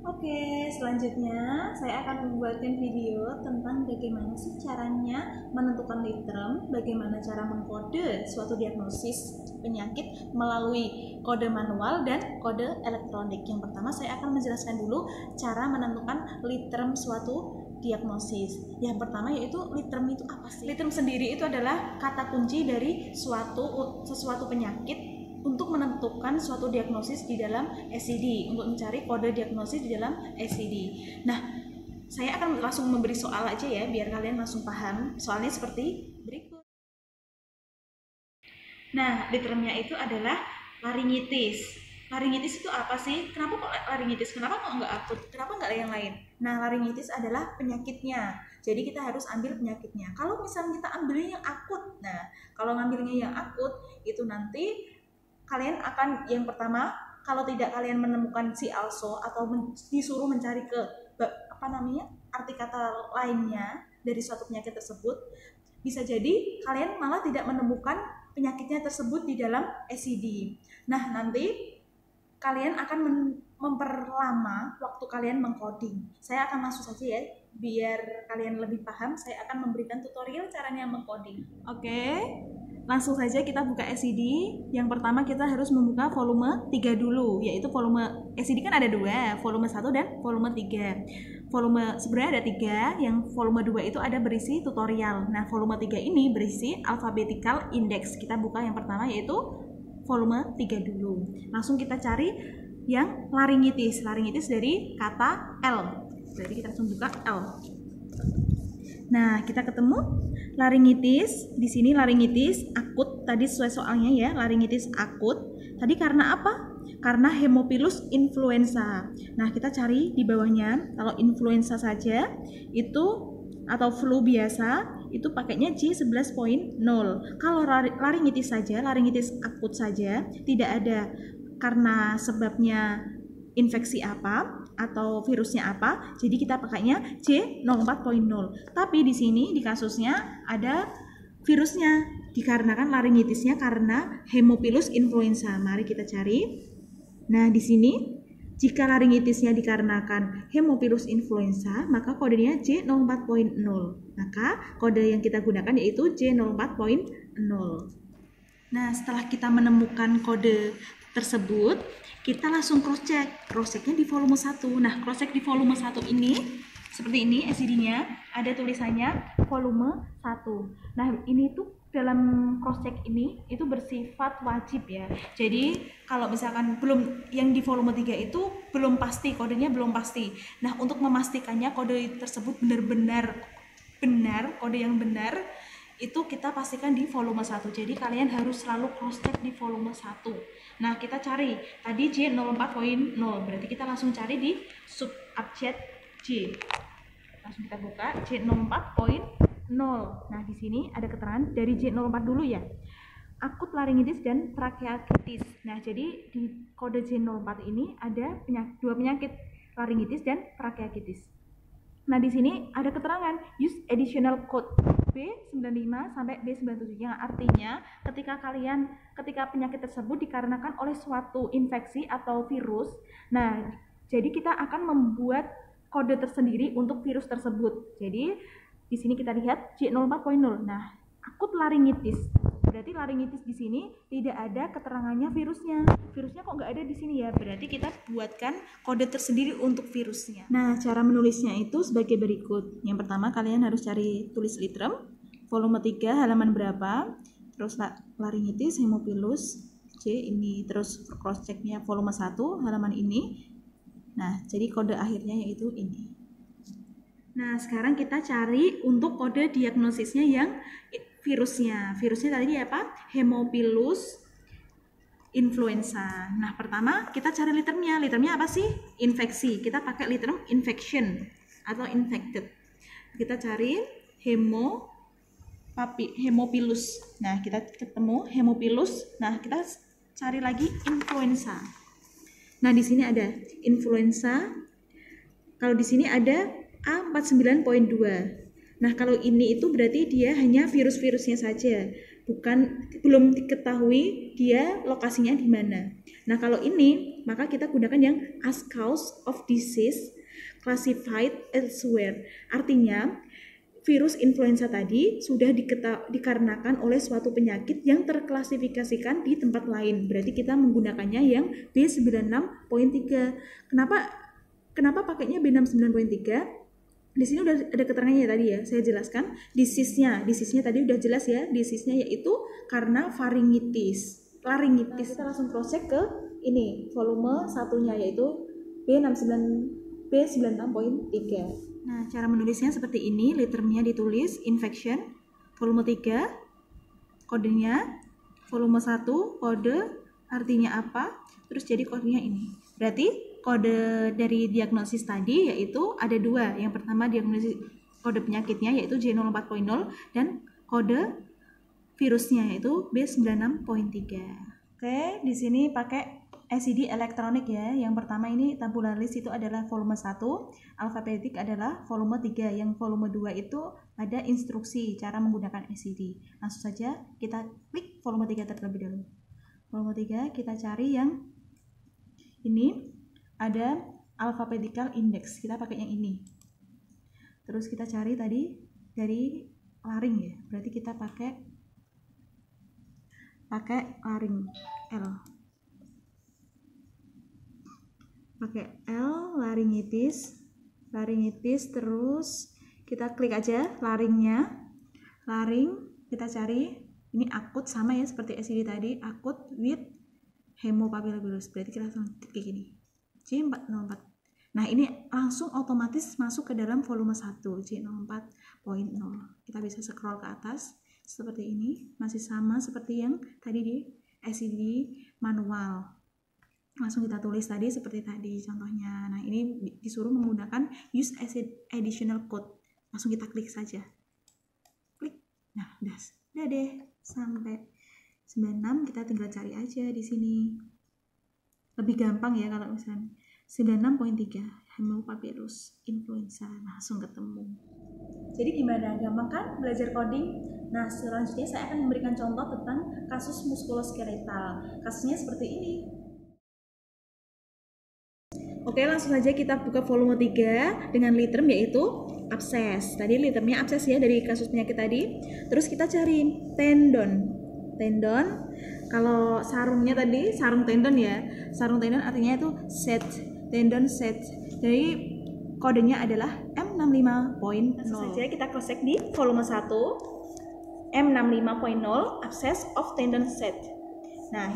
Oke, selanjutnya saya akan membuatkan video tentang bagaimana sih caranya menentukan literem, bagaimana cara mengkode suatu diagnosis penyakit melalui kode manual dan kode elektronik. Yang pertama saya akan menjelaskan dulu cara menentukan literem suatu diagnosis. Yang pertama yaitu literem itu apa sih? Literem sendiri itu adalah kata kunci dari sesuatu penyakit untuk menentukan suatu diagnosis di dalam SCD, untuk mencari kode diagnosis di dalam SCD. Nah, saya akan langsung memberi soal aja ya, biar kalian langsung paham. Soalnya seperti berikut. Nah, literemnya itu adalah laringitis. Laringitis itu apa sih? Kenapa kok laringitis? Kenapa kok nggak akut? Kenapa nggak yang lain? Nah, laringitis adalah penyakitnya. Jadi kita harus ambil penyakitnya. Kalau misalnya kita ambilnya yang akut, nah kalau ngambilnya yang akut itu nanti kalian akan yang pertama, kalau tidak kalian menemukan si also atau disuruh mencari ke arti kata lainnya dari suatu penyakit tersebut, bisa jadi kalian malah tidak menemukan penyakitnya tersebut di dalam SCD. Nah, nanti kalian akan memperlama waktu kalian mengcoding. Saya akan langsung saja ya, biar kalian lebih paham. Saya akan memberikan tutorial caranya mengcoding. Oke. Langsung saja kita buka SCD. Yang pertama kita harus membuka volume 3 dulu, yaitu volume SCD kan ada dua, volume 1 dan volume 3. Volume sebenarnya ada 3, yang volume 2 itu ada berisi tutorial. Nah, volume 3 ini berisi alphabetical index. Kita buka yang pertama yaitu volume 3 dulu. Langsung kita cari yang laringitis. Laringitis dari kata L. Jadi kita langsung buka L. Nah, kita ketemu laringitis. Di sini laringitis akut. Tadi sesuai soalnya ya, laringitis akut. Tadi karena apa? Karena Haemophilus influenza. Nah, kita cari di bawahnya. Kalau influenza saja itu atau flu biasa itu pakainya J11.0. Kalau laringitis saja, laringitis akut saja, tidak ada karena sebabnya infeksi apa atau virusnya apa, jadi kita pakainya J04.0. Tapi di sini di kasusnya ada virusnya, dikarenakan laringitisnya karena Haemophilus influenza. Mari kita cari. Nah, di sini jika laringitisnya dikarenakan Haemophilus influenza, maka kodenya J04.0. Maka kode yang kita gunakan yaitu J04.0. Nah, setelah kita menemukan kode tersebut, kita langsung cross-check-nya di volume 1. Nah, cross-check di volume 1 ini seperti ini SCD-nya, ada tulisannya volume 1. Nah, ini tuh dalam cross-check ini itu bersifat wajib ya. Jadi, kalau misalkan belum yang di volume 3 itu belum pasti, kodenya belum pasti. Nah, untuk memastikannya kode tersebut benar-benar benar, kode yang benar, itu kita pastikan di volume 1. Jadi kalian harus selalu cross check di volume 1. Nah, kita cari tadi J04.0, berarti kita langsung cari di subobjek J. Langsung kita buka J04.0. Nah, di sini ada keterangan dari J04 dulu ya. Akut laringitis dan tracheakitis. Nah, jadi di kode J04 ini ada dua penyakit, laringitis dan tracheakitis. Nah, di sini ada keterangan use additional code B95 sampai B97, yang artinya ketika penyakit tersebut dikarenakan oleh suatu infeksi atau virus. Nah, jadi kita akan membuat kode tersendiri untuk virus tersebut. Jadi di sini kita lihat J04.0. Nah, akut laringitis. Berarti laringitis di sini tidak ada keterangannya virusnya. Virusnya kok nggak ada di sini ya? Berarti kita buatkan kode tersendiri untuk virusnya. Nah, cara menulisnya itu sebagai berikut. Yang pertama, kalian harus cari tulis literem, volume 3, halaman berapa, terus laringitis, Haemophilus, J ini, terus cross checknya volume 1, halaman ini. Nah, jadi kode akhirnya yaitu ini. Nah, sekarang kita cari untuk kode diagnosisnya yang virusnya. Virusnya tadi apa? Haemophilus influenza. Nah, pertama kita cari literemnya. Literemnya apa sih? Infeksi. Kita pakai literem infection atau infected. Kita cari Haemophilus. Nah, kita ketemu Haemophilus. Nah, kita cari lagi influenza. Nah, di sini ada influenza. Kalau di sini ada A49.2. Nah, kalau ini itu berarti dia hanya virus-virusnya saja, belum diketahui dia lokasinya di mana. Nah, kalau ini maka kita gunakan yang as cause of disease classified elsewhere. Artinya, virus influenza tadi sudah dikarenakan oleh suatu penyakit yang terklasifikasikan di tempat lain. Berarti kita menggunakannya yang B96.3. Kenapa pakainya B69.3? Di sini udah ada keterangannya tadi ya, saya jelaskan. Disease-nya tadi udah jelas ya, disease-nya yaitu karena laringitis. Nah, kita langsung cross check ke ini, volume satunya yaitu B96.3. Nah, cara menulisnya seperti ini, liternya ditulis infection, volume 3, kodenya, volume 1, kode, artinya apa, terus jadi kodenya ini. Berarti kode dari diagnosis tadi yaitu ada dua. Yang pertama diagnosis kode penyakitnya yaitu J04.0 dan kode virusnya yaitu B96.3. Oke, di sini pakai SID elektronik ya. Yang pertama ini tabular list itu adalah volume 1, alfabetik adalah volume 3. Yang volume 2 itu ada instruksi cara menggunakan SID. Langsung saja kita klik volume 3 terlebih dahulu. Volume 3 kita cari yang ini. Ada alphabetical index, kita pakai yang ini. Terus kita cari tadi dari laring ya, berarti kita pakai laring L. Pakai L, laringitis, terus kita klik aja laringnya. Laring kita cari, ini akut sama ya seperti SID tadi, akut with hemopapillovirus. Berarti kita langsung klik ini. J404. Nah, ini langsung otomatis masuk ke dalam volume 1, J04.0. Kita bisa scroll ke atas seperti ini, masih sama seperti yang tadi di SID manual. Langsung kita tulis tadi seperti tadi contohnya. Nah, ini disuruh menggunakan use additional code. Langsung kita klik saja. Klik. Nah, udah deh sampai 96, kita tinggal cari aja di sini. Lebih gampang ya kalau misalnya 96.3 hemopapillus influenza, langsung ketemu. Jadi gimana? Gampang kan belajar coding? Nah, selanjutnya saya akan memberikan contoh tentang kasus muskuloskeletal. Kasusnya seperti ini. Oke, langsung saja kita buka volume 3 dengan literm yaitu abses. Tadi litermnya abses ya dari kasus penyakit tadi. Terus kita cari tendon. Kalau sarungnya tadi sarung tendon ya, sarung tendon artinya itu set, tendon set. Jadi kodenya adalah M65.0. Saja kita cross check di volume 1 M65.0 abscess of tendon set. Nah,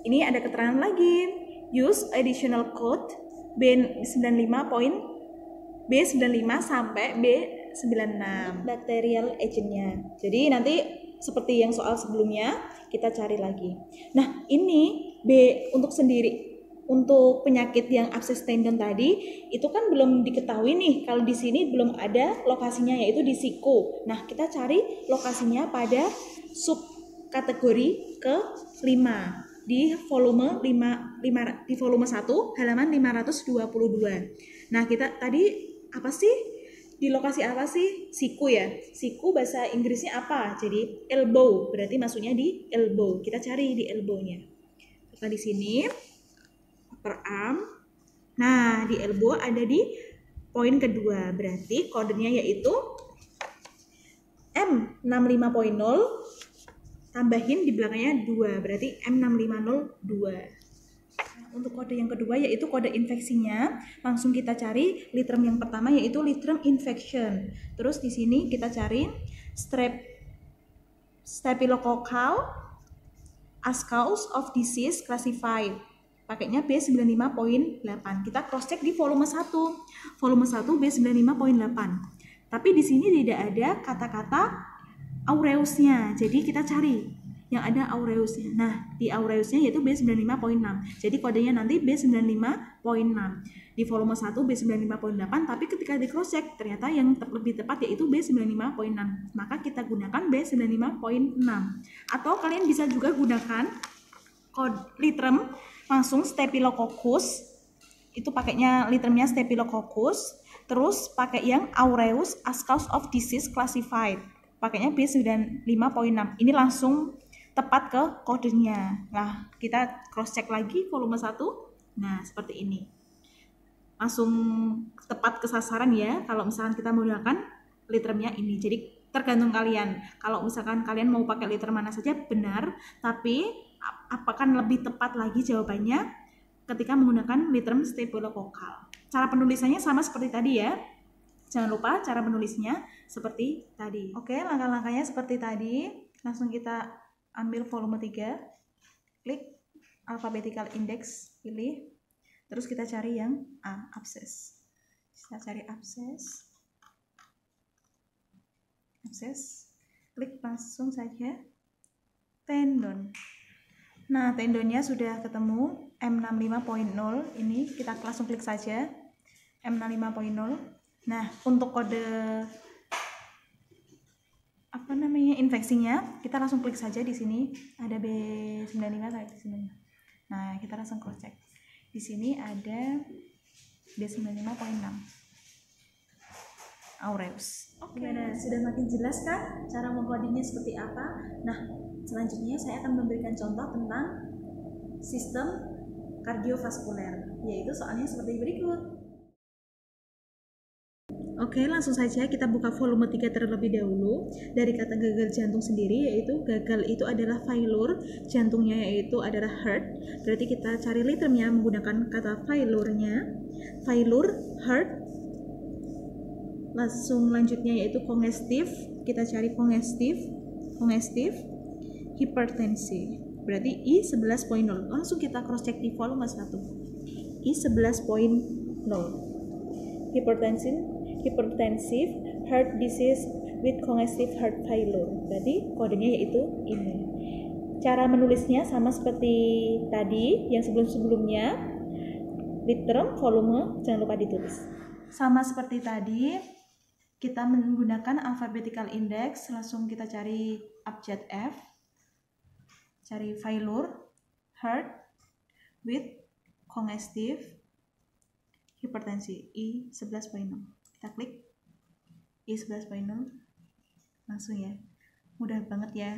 ini ada keterangan lagi, use additional code B95 sampai B96 bacterial agentnya. Jadi nanti seperti yang soal sebelumnya kita cari lagi. Nah, ini untuk penyakit yang abses tendon tadi itu kan belum diketahui nih. Kalau di sini belum ada lokasinya yaitu di siku. Nah, kita cari lokasinya pada subkategori ke-5 di volume 1 halaman 522. Nah, kita tadi apa sih? Di lokasi apa sih? Siku ya. Siku bahasa Inggrisnya apa? Jadi elbow, berarti masuknya di elbow. Kita cari di elbow-nya. Kita di sini upper arm. Nah, di elbow ada di poin kedua. Berarti kodenya yaitu M65.0 tambahin di belakangnya 2. Berarti M6502. Untuk kode yang kedua yaitu kode infeksinya, langsung kita cari literm yang pertama yaitu literm infection. Terus di sini kita cari staphylococcal as cause of disease classified. Pakainya B95.8. Kita cross check di volume 1. Volume 1 B95.8. Tapi di sini tidak ada kata-kata aureusnya. Jadi kita cari yang ada aureusnya. Nah, di aureusnya yaitu B95.6. Jadi kodenya nanti B95.6. Di volume 1 B95.8, tapi ketika di cross check ternyata yang lebih tepat yaitu B95.6. Maka kita gunakan B95.6. Atau kalian bisa juga gunakan kode literm langsung Staphylococcus. Itu pakainya litermnya Staphylococcus. Terus pakai yang aureus as cause of disease classified. Pakainya B95.6. Ini langsung tepat ke kodenya. Nah, kita cross check lagi volume 1 Nah, seperti ini. Langsung tepat ke sasaran ya kalau misalkan kita menggunakan litermnya ini. Jadi tergantung kalian. Kalau misalkan kalian mau pakai liter mana saja benar, tapi apakah lebih tepat lagi jawabannya ketika menggunakan literm staphylococcus. Cara penulisannya sama seperti tadi ya. Jangan lupa cara menulisnya seperti tadi. Oke, langkah-langkahnya seperti tadi. Langsung kita ambil volume 3, klik alphabetical index, pilih. Terus kita cari yang A, absces. Kita cari absces. Absces. Klik langsung saja tendon. Nah, tendonnya sudah ketemu M65.0. Ini kita langsung klik saja M65.0. Nah, untuk kode infeksinya, kita langsung klik saja di sini. Ada B95 kayak di sini. Nah, kita langsung cross check. Di sini ada B95.6 aureus. Oke, sudah makin jelas kan cara mengkodenya seperti apa? Nah, selanjutnya saya akan memberikan contoh tentang sistem kardiovaskuler, yaitu soalnya seperti berikut. Oke, langsung saja kita buka volume 3 terlebih dahulu. Dari kata gagal jantung sendiri, yaitu gagal itu adalah failure, jantungnya yaitu adalah heart. Berarti kita cari litermnya menggunakan kata failure-nya. Failure, heart. Langsung lanjutnya yaitu congestive. Kita cari congestive, hipertensi. Berarti I11.0. Langsung kita cross check di volume 1. I11.0. Hypertensive heart disease with congestive heart failure. Berarti kodenya yaitu ini. Cara menulisnya sama seperti tadi yang sebelum-sebelumnya. Literm, volume, jangan lupa ditulis. Sama seperti tadi, kita menggunakan alphabetical index. Langsung kita cari abjad F, cari failure heart with congestive hipertensi I11.0. Kita klik I11.0 langsung ya, mudah banget ya.